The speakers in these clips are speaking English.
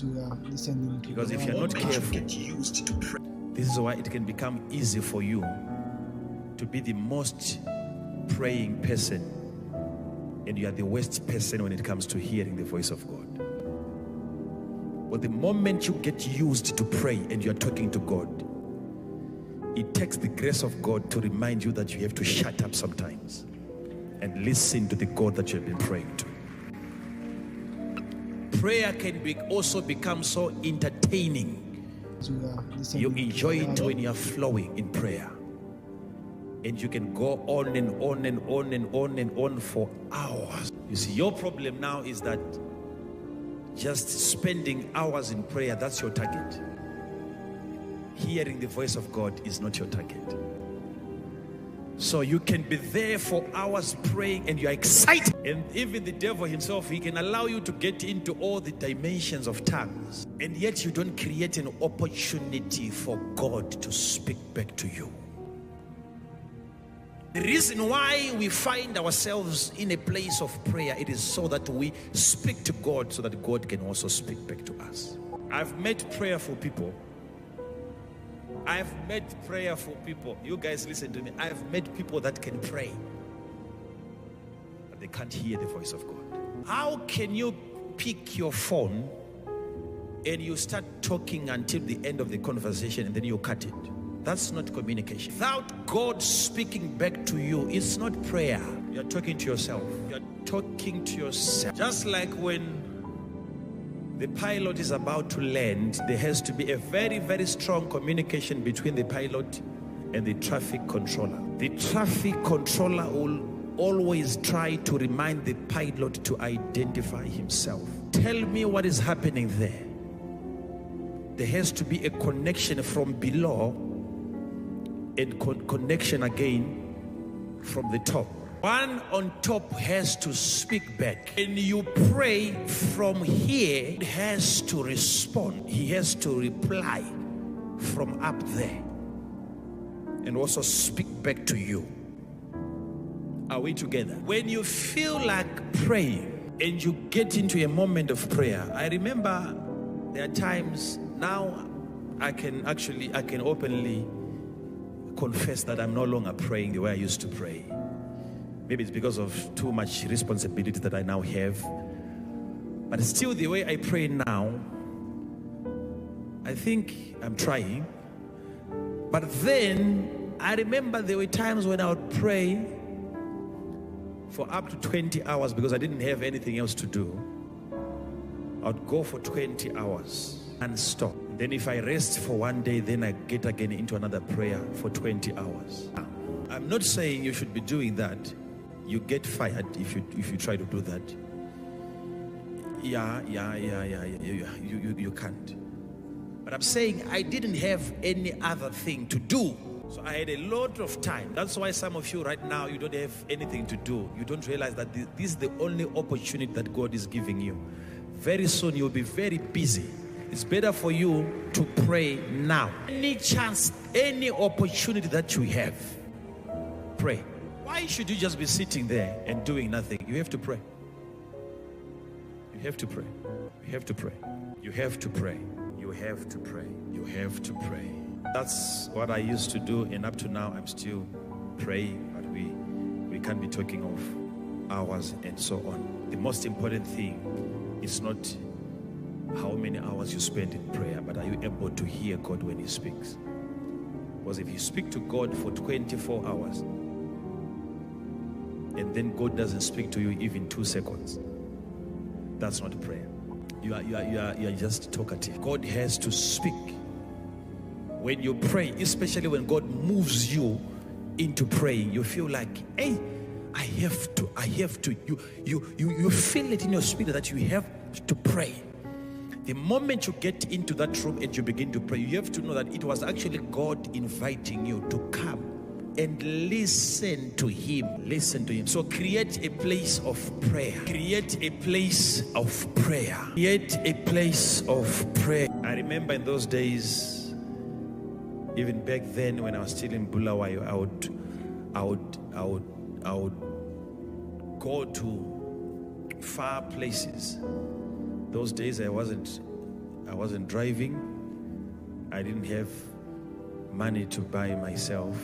We are listening to Because if you're not careful, this is why it can become easy for you to be the most praying person, and you are the worst person when it comes to hearing the voice of God. But the moment you get used to pray and you are talking to God, it takes the grace of God to remind you that you have to shut up sometimes and listen to the God that you have been praying to. Prayer can also become so entertaining. You enjoy it when you are flowing in prayer. And you can go on and on and on and on and on for hours. You see, your problem now is that just spending hours in prayer, that's your target. Hearing the voice of God is not your target. So you can be there for hours praying and you're excited. And even the devil himself, he can allow you to get into all the dimensions of tongues. And yet you don't create an opportunity for God to speak back to you. The reason why we find ourselves in a place of prayer, it is so that we speak to God so that God can also speak back to us. I've met prayerful people. I've met prayerful people. You guys listen to me. I've met people that can pray, but they can't hear the voice of God. How can you pick your phone and you start talking until the end of the conversation and then you cut it? That's not communication. Without God speaking back to you, it's not prayer. You're talking to yourself. You're talking to yourself. Just like when the pilot is about to land, there has to be a very, very strong communication between the pilot and the traffic controller. The traffic controller will always try to remind the pilot to identify himself. Tell me what is happening there. There has to be a connection from below and connection again from the top. One on top has to speak back. And you pray from here, it has to respond. He has to reply from up there and also speak back to you. Are we together? When you feel like praying and you get into a moment of prayer, I remember there are times now I can openly confess that I'm no longer praying the way I used to pray. Maybe it's because of too much responsibility that I now have. But still, the way I pray now, I think I'm trying. But then, I remember there were times when I would pray for up to 20 hours because I didn't have anything else to do. I would go for 20 hours and stop. Then if I rest for one day, then I get again into another prayer for 20 hours. I'm not saying you should be doing that. You get fired if you try to do that. You can't. But I'm saying I didn't have any other thing to do. So I had a lot of time. That's why some of you right now, you don't have anything to do. You don't realize that this is the only opportunity that God is giving you. Very soon you'll be very busy. It's better for you to pray now. Any chance, any opportunity that you have, pray. Why should you just be sitting there and doing nothing? You have to pray. You have to pray. You have to pray. You have to pray. You have to pray. You have to pray. That's what I used to do, and up to now I'm still praying, but we can't be talking of hours and so on. The most important thing is not how many hours you spend in prayer, but are you able to hear God when He speaks? Because if you speak to God for 24 hours and then God doesn't speak to you even 2 seconds, that's not prayer. You are just talkative. God has to speak. When you pray, especially when God moves you into praying, you feel like, hey, I have to. You feel it in your spirit that you have to pray. The moment you get into that room and you begin to pray, you have to know that it was actually God inviting you to come and listen to Him. Listen to Him. So create a place of prayer. Create a place of prayer. Create a place of prayer. I remember in those days, even back then when I was still in Bulawayo, I would go to far places. Those days I wasn't I wasn't driving. I didn't have money to buy myself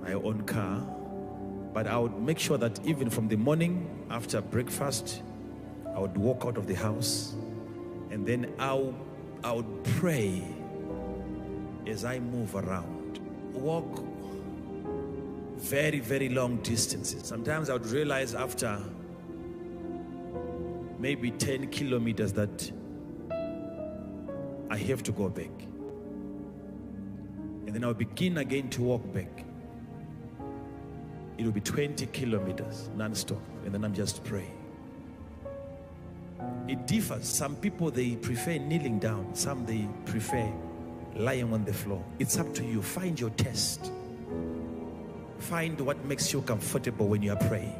my own car. But I would make sure that even from the morning after breakfast, I would walk out of the house, and then I would pray as I move around. Walk very, very long distances. Sometimes I would realize after maybe 10 kilometers that I have to go back. And then I'll begin again to walk back. It will be 20 kilometers non-stop, and then I'm just praying. It differs. Some people, they prefer kneeling down. Some, they prefer lying on the floor. It's up to you. Find your test. Find what makes you comfortable when you are praying.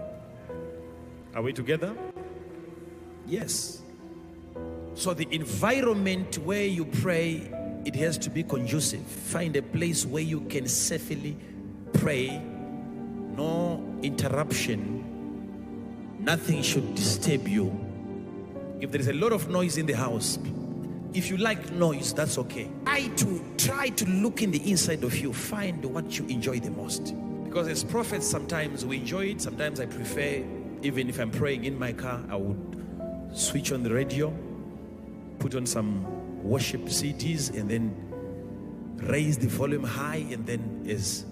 Are we together? Yes. So the environment where you pray, it has to be conducive. Find a place where you can safely pray. No interruption. Nothing should disturb you. If there is a lot of noise in the house, if you like noise, that's okay. Try to look in the inside of you. Find what you enjoy the most. Because as prophets, sometimes we enjoy it. Sometimes I prefer, even if I'm praying in my car, I would switch on the radio, put on some worship CDs, and then raise the volume high. And then as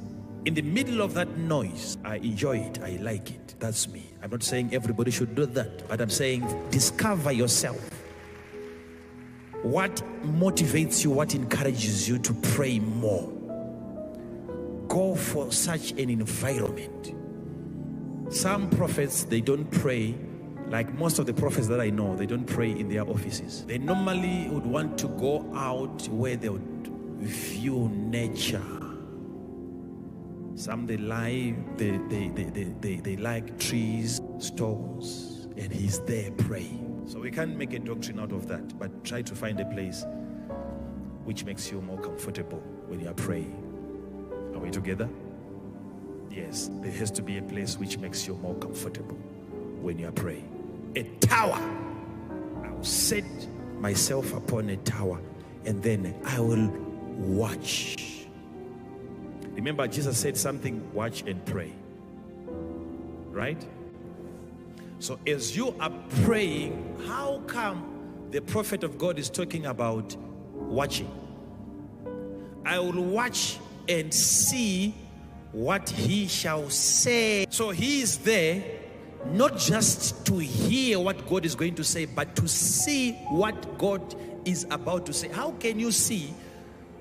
in the middle of that noise, I enjoy it. I like it. That's me. I'm not saying everybody should do that, but I'm saying discover yourself. What motivates you? What encourages you to pray more? Go for such an environment. Some prophets, they don't pray. Like most of the prophets that I know, they don't pray in their offices. They normally would want to go out where they would view nature. Some, they like trees, stones, and he's there praying. So we can't make a doctrine out of that, but try to find a place which makes you more comfortable when you are praying. Are we together? Yes, there has to be a place which makes you more comfortable when you are praying. A tower. I will set myself upon a tower, and then I will watch. Remember, Jesus said something, watch and pray. Right? So as you are praying, how come the prophet of God is talking about watching? I will watch and see what he shall say. So he is there not just to hear what God is going to say, but to see what God is about to say. How can you see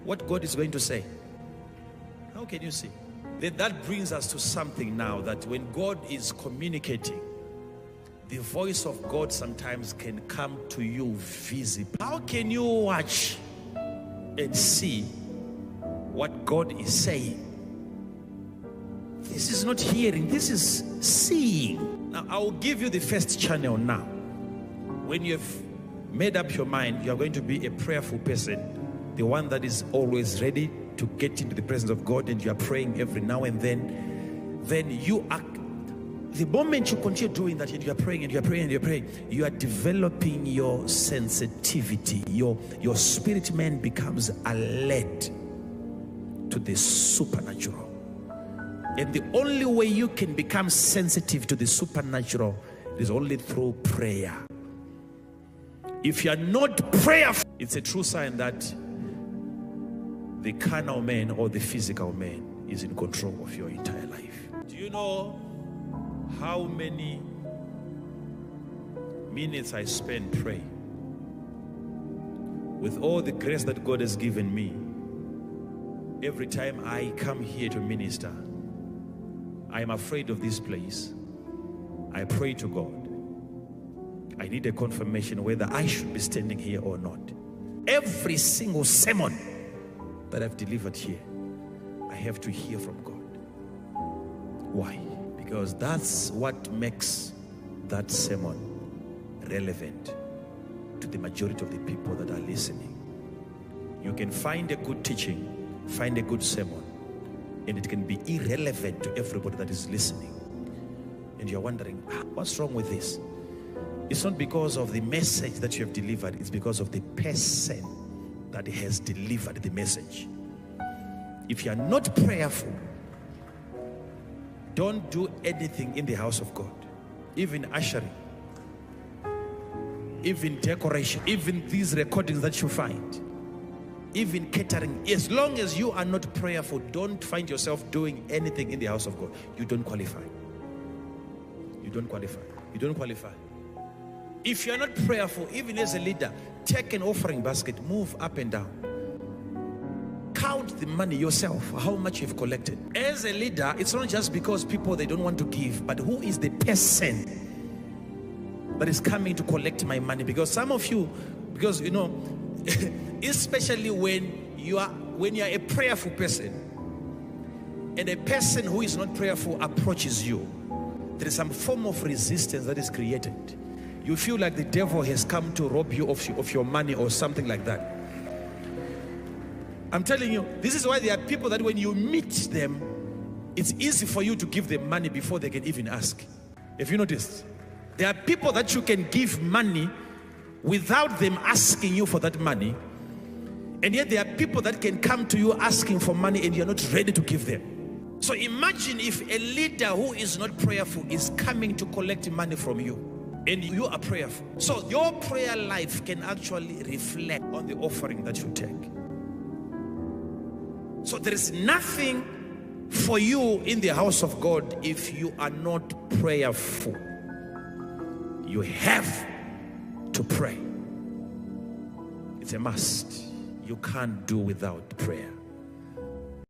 what God is going to say? How can you see? Then that brings us to something now, that when God is communicating, the voice of God sometimes can come to you visibly. How can you watch and see what God is saying? This is not hearing, this is seeing. Now, I will give you the first channel now. When you've made up your mind, you are going to be a prayerful person, the one that is always ready to get into the presence of God, and you are praying every now and then you are, the moment you continue doing that, and you are praying and you are praying and you are praying, you are developing your sensitivity. Your spirit man becomes alert to the supernatural. And the only way you can become sensitive to the supernatural is only through prayer. If you are not prayerful, it's a true sign that the carnal man or the physical man is in control of your entire life. Do you know how many minutes I spend praying? With all the grace that God has given me, every time I come here to minister, I am afraid of this place. I pray to God. I need a confirmation whether I should be standing here or not. Every single sermon that I've delivered here, I have to hear from God. Why? Because that's what makes that sermon relevant to the majority of the people that are listening. You can find a good teaching, find a good sermon, and it can be irrelevant to everybody that is listening. And you're wondering, what's wrong with this? It's not because of the message that you have delivered, it's because of the person that has delivered the message. If you are not prayerful, don't do anything in the house of God. Even ushering, even decoration, even these recordings that you find, even catering. As long as you are not prayerful, don't find yourself doing anything in the house of God. You don't qualify. You don't qualify. You don't qualify. If you are not prayerful, even as a leader, take an offering basket, move up and down. Count the money yourself, how much you've collected. As a leader, it's not just because people, they don't want to give, but who is the person that is coming to collect my money? Because some of you, because you know, especially when you are a prayerful person and a person who is not prayerful approaches you, there is some form of resistance that is created. You feel like the devil has come to rob you of your money or something like that. I'm telling you, this is why there are people that when you meet them, it's easy for you to give them money before they can even ask. Have you noticed? There are people that you can give money without them asking you for that money. And yet there are people that can come to you asking for money and you're not ready to give them. So imagine if a leader who is not prayerful is coming to collect money from you and you are prayerful. So your prayer life can actually reflect on the offering that you take. So there is nothing for you in the house of God if you are not prayerful. You have to pray. It's a must. You can't do without prayer.